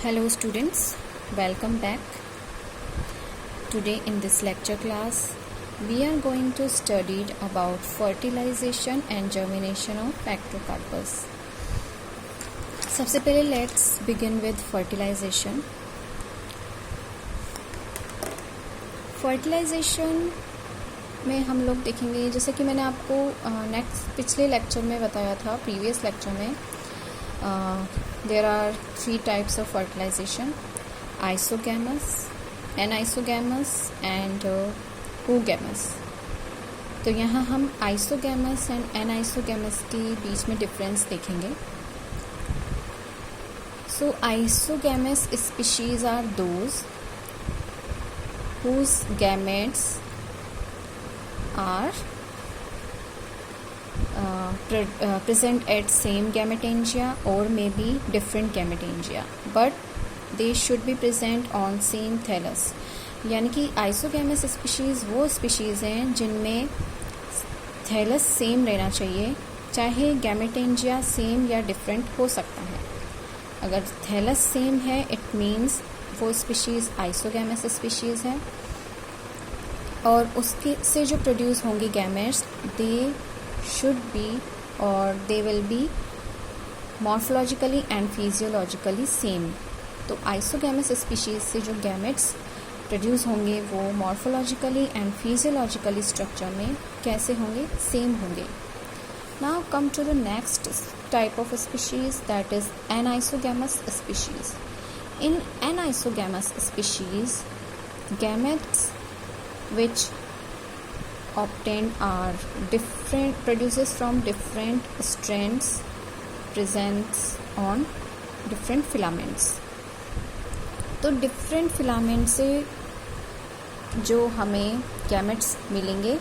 Hello students, welcome back. Today in this lecture class, we are going to study about fertilization and germination of Pectocarpus. सबसे पहले let's begin with fertilization. Fertilization में हम लोग देखेंगे, जैसे कि मैंने आपको पिछले लेक्चर में बताया था, प्रीवियस लेक्चर में there are three types of fertilization: isogamous, anisogamous and oogamous. तो यहाँ हम isogamous and anisogamous के बीच में डिफरेंस देखेंगे. So isogamous species are those whose gametes are present at same gametangia or maybe different gametangia, but they should be present on same thallus. यानी कि isogamous species वो species हैं जिनमें thallus same रहना चाहिए, चाहे गैमेटेंजिया सेम या different हो सकता है. अगर थैलस सेम है इट मीन्स वो स्पीशीज़ आइसोगैमस स्पीशीज़ है, और उसके से जो प्रोड्यूस होंगे gametes they should be or they will be morphologically and physiologically same. तो आइसोगैमस स्पीशीज से जो गैमेट्स प्रोड्यूस होंगे वो मॉर्फोलॉजिकली एंड फिजियोलॉजिकली स्ट्रक्चर में कैसे होंगे, सेम होंगे. Now come to the next type of species, that is anisogamous species. In anisogamous species gametes which obtained are different, produces from different strands, presents on different filaments. तो different filament से जो हमें gametes मिलेंगे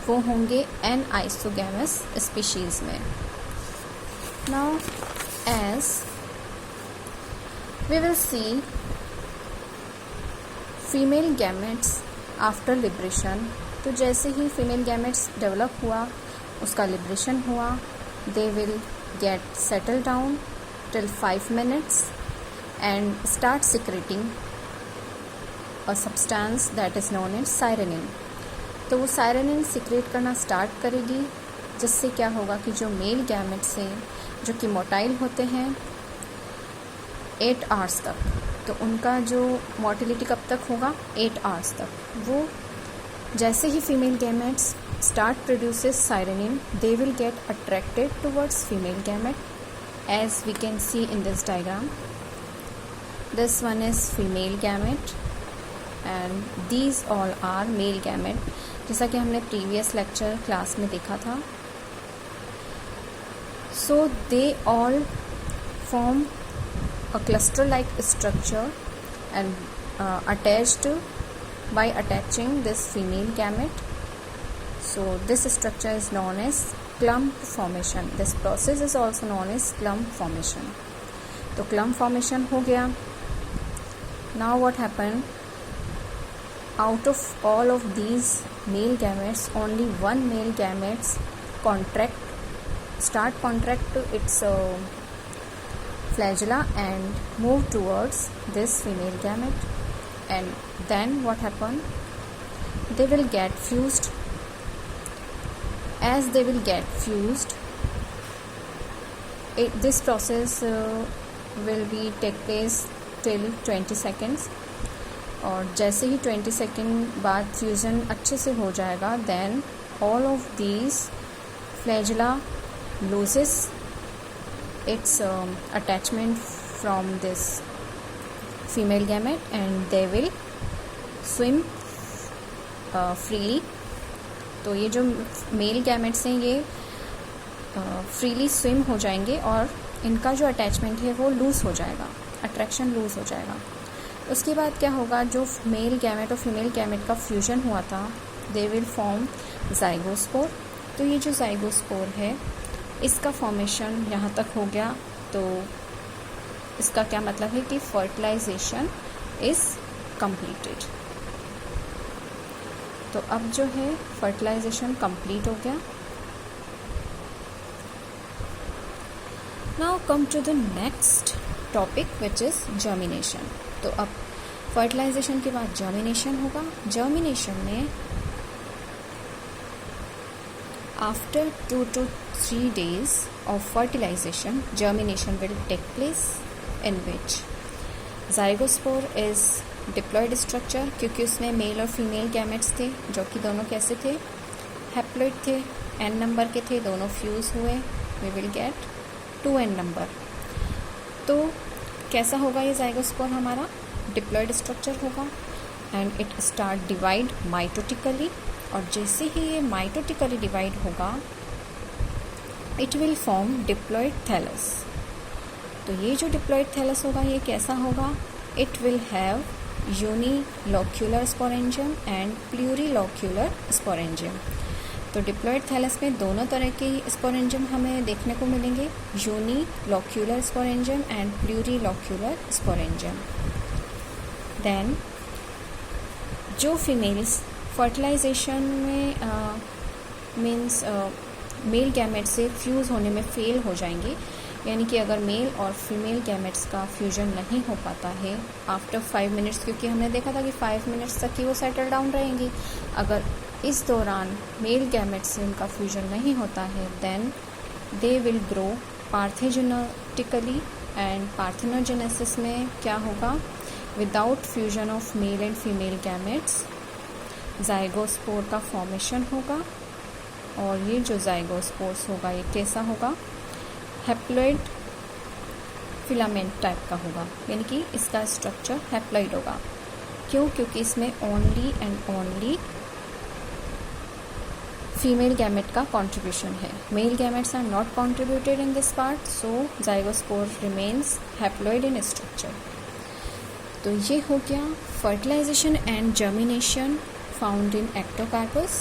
वो होंगे anisogamous species में. Now as we will see female gametes after liberation. तो जैसे ही फीमेल गैमेट्स डेवलप हुआ, उसका लिब्रेशन हुआ, they will get settle down till 5 minutes and start secreting a substance that is known as sirenin. तो वो साइरेनिन secrete करना start करेगी, जिससे क्या होगा कि जो मेल गैमेट्स हैं जो कि मोटाइल होते हैं 8 hours तक, तो उनका जो मोटिलिटी कब तक होगा, 8 hours तक. वो जैसे ही female gametes start produces sirenin, they will get attracted towards female gamete, as we can see in this diagram. This one is female gamete and these all are male gamete, जैसा कि हमने previous lecture class में देखा था. So they all form a cluster like structure and attached by attaching this female gamete. So this structure is known as clump formation. This process is also known as clump formation. तो clump formation हो गया. Now what happened? Out of all of these male gametes, only one male gametes start contract its flagella and move towards this female gamete, and then what happened, they will get fused. As they will get fused, this process will be take place till 20 seconds, और जैसे ही 20 second बाद fusion अच्छे से हो जाएगा, then all of these flagella loses its attachment from this female gamete and they will swim freely. तो ये जो मेल गैमेट्स हैं ये फ्रीली स्विम हो जाएंगे और इनका जो अटैचमेंट है वो लूज़ हो जाएगा, अट्रैक्शन लूज़ हो जाएगा. उसके बाद क्या होगा, जो मेल गैमेट और फीमेल गैमेट का फ्यूजन हुआ था, दे विल फॉर्म जाइगोस्पोर. तो ये जो जाइगोस्पोर है इसका फॉर्मेशन यहाँ तक हो गया. तो इसका क्या मतलब है कि फर्टिलाइजेशन इज़ कंप्लीटेड. तो अब जो है फर्टिलाइजेशन कंप्लीट हो गया. Now come to the next topic which is germination. तो अब फर्टिलाइजेशन के बाद जर्मिनेशन होगा। जर्मिनेशन में after 2 to 3 days of fertilization, germination will take place in which zygospore is diploid structure, क्योंकि उसमें मेल और फीमेल गैमेट्स थे जो कि दोनों कैसे थे, हैप्लॉइड थे, n नंबर के थे, दोनों फ्यूज़ हुए, we will get 2n number. तो कैसा होगा ये zygospore हमारा, डिप्लॉइड स्ट्रक्चर होगा and it start divide mitotically, और जैसे ही ये माइटोटिकली डिवाइड होगा it will form diploid thallus. तो ये जो डिप्लॉइड थैलस होगा ये कैसा होगा, it will have unilocular sporangium and plurilocular sporangium. तो डिप्लॉइड थैलस में दोनों तरह के स्पोरेंजियम हमें देखने को मिलेंगे, unilocular sporangium and plurilocular sporangium. Then जो फीमेल्स फर्टिलाइजेशन में मीन्स मेल गैमेट से फ्यूज़ होने में फेल हो जाएंगी, यानी कि अगर मेल और फीमेल गैमेट्स का फ्यूजन नहीं हो पाता है आफ्टर 5 मिनट्स, क्योंकि हमने देखा था कि 5 मिनट्स तक ही वो सेटल डाउन रहेंगी, अगर इस दौरान मेल गैमेट से उनका फ्यूजन नहीं होता है then they will grow parthenogenetically, and parthenogenesis में क्या होगा, without fusion of male and female gametes zygospore का फॉर्मेशन होगा। और ये जो जाइगोस्पोर्स होगा ये कैसा होगा, हैप्लॉइड फिलामेंट टाइप का होगा, यानी कि इसका स्ट्रक्चर हैप्लॉइड होगा। क्यों, क्योंकि इसमें only and only female gamete का कंट्रीब्यूशन है, male gametes are not contributed in this part, so zygospore remains haploid in structure. तो ये हो गया fertilisation and germination found in ectocarpus.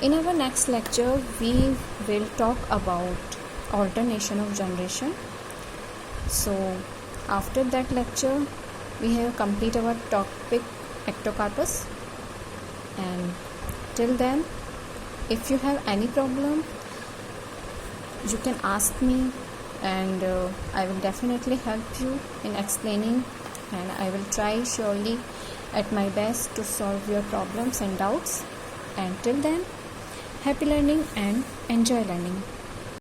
In our next lecture we will talk about alternation of generation. So after that lecture we have complete our topic ectocarpus, and till then if you have any problem you can ask me, and I will definitely help you in explaining, and I will try surely at my best to solve your problems and doubts. And till then, happy learning and enjoy learning.